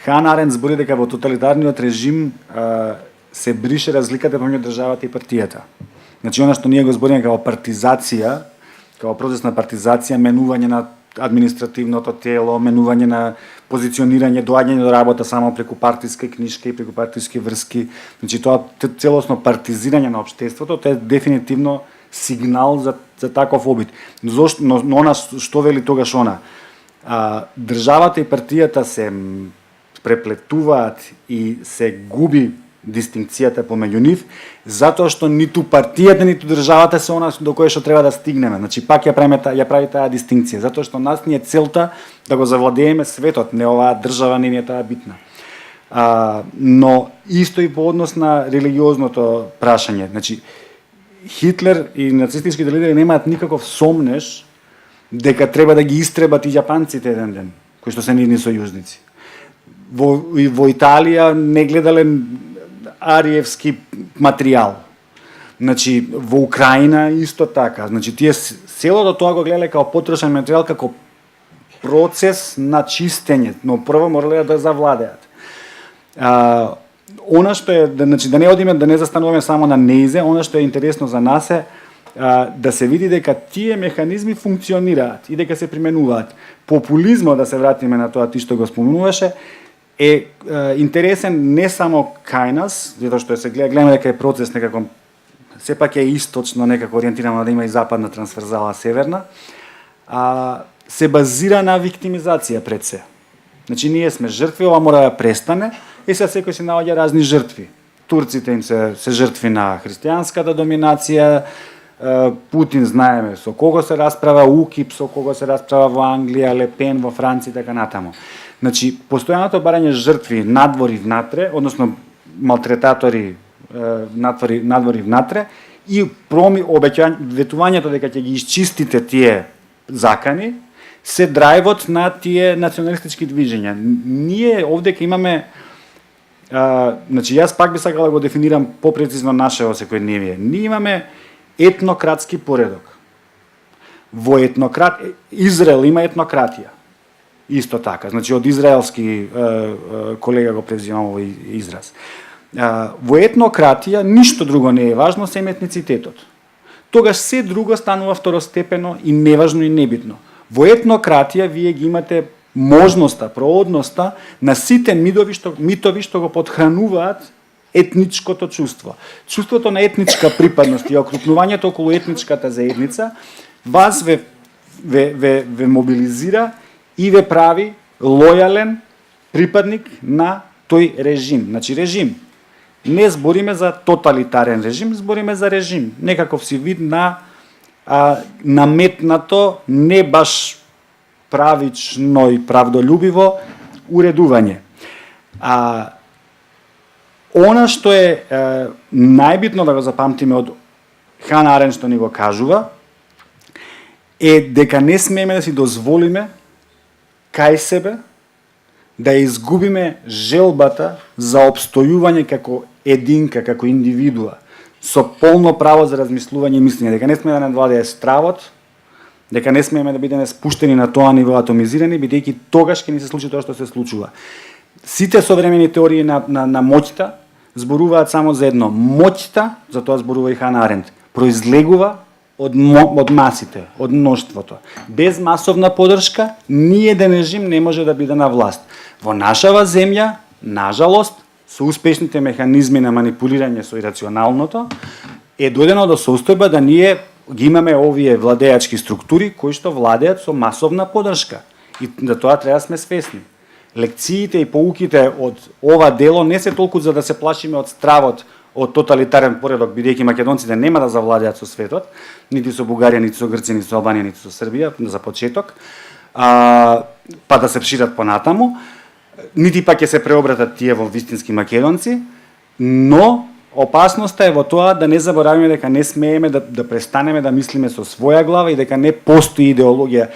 Хана Аренд збори дека во тоталитарниот режим се брише разликата помеѓу државата и партијата. Значи, она што ние го збориме како партизација, како процес на партизација, менување на административното тело, менување на позиционирање, доаѓање до работа само преку партиска книшка и преку партиски врски. Значи, тоа целосно партизирање на општеството, тоа е дефинитивно сигнал за таков обид. Зошто, но она што вели тогаш она? Државата и партијата се преплетуваат и се губи дистинкцијата помеѓу нив, затоа што ниту партијата, ниту државата се она до кое што треба да стигнеме. Значи, пак ја прави таа дистинкција, затоа што нас ни е целта да го завладееме светот, не оваа држава не е таа битна. Но исто и по однос на религиозното прашање. Значи, Хитлер и нацистичките лидери немаат никаков сомнеш дека треба да ги истребат и јапанците еден ден, кои што се нивни сојузници. Во Италија не гледале ариевски материјал. Значи, во Украина исто така. Значи, тие целото тоа го гледале како потрошен материјал, како процес на чистење, но прво морале да завладеат. Она што е, значи, да не одиме, да не застануваме само на неизе, она што е интересно за нас е да се види дека тие механизми функционираат и дека се применуваат. Популизмот, да се вратиме на тоа ти што го спомнуваше, е интересен не само кај нас, затоа што се гледаме дека е процес некако сепак е источно некако ориентирано да има и западна трансверзала северна, се базира на виктимизација пред се. Значи, ние сме жртви, ова мора да престане, и сега секој се наоѓа разни жртви. Турците им се жртви на христијанската доминација, Путин знаеме со кого се расправа, УКИП со кого се расправа во Англија, Лепен во Франција и така натаму. Значи, постојаното барање жртви надвор и внатре, односно малтретатори надвор и внатре, и ветувањето дека ќе ги исчистите тие закани, се драйвот на тие националистички движења. Ние овде имаме, значи, јас пак би сакал да го дефинирам попрецизно нашето секојдневие. Ние имаме етнократски поредок. Во Израел има етнократија. Исто така, значи од израелски колега го презимам овој израз. Во етнократија ништо друго не е важно, сем етницитетот. Тогаш се друго станува второстепено и неважно и небитно. Во етнократија вие ги имате можноста, проодноста на сите митови што го подхрануваат етничкото чувство. Чувството на етничка припадност и окрупнувањето околу етничката заедница вас ве мобилизира и ве прави лојален припадник на тој режим. Значи, режим. Не збориме за тоталитарен режим, збориме за режим. Некаков си вид на наметнато, не баш правично и правдолюбиво уредување. Она што е најбитно да го запамтиме од Хана Аренд што ни го кажува, е дека не смееме да си дозволиме кај себе да изгубиме желбата за опстојување како единка, како индивидуа, со полно право за размислување и мислење, дека не смееме да надвладее стравот, дека не смееме да бидеме спуштени на тоа ниво атомизирани, бидејќи тогаш ќе ни се случи тоа што се случува. Сите современи теории на моќта зборуваат само за едно. Моќта, за тоа зборува и Хана Аренд, произлегува од масите, од мноштвото. Без масовна подршка, ниеден режим не може да биде на власт. Во нашава земја, нажалост, со успешните механизми на манипулирање со ирационалното, е дојдено до состојба да ние ги имаме овие владеачки структури кои што владеат со масовна подршка. И за тоа треба да сме свесни. Лекциите и поуките од ова дело не се толку за да се плашиме од стравот од тоталитарен поредок, бидејќи македонците нема да завладеат со светот, нити со Бугарија, нити со Грција, нити со Албанија, нити со Србија, за почеток, па да се шират понатаму, нити пак ќе се преобратат тие во вистински македонци, но опасноста е во тоа да не заборавиме дека не смееме да престанеме да мислиме со своја глава и дека не постои идеологија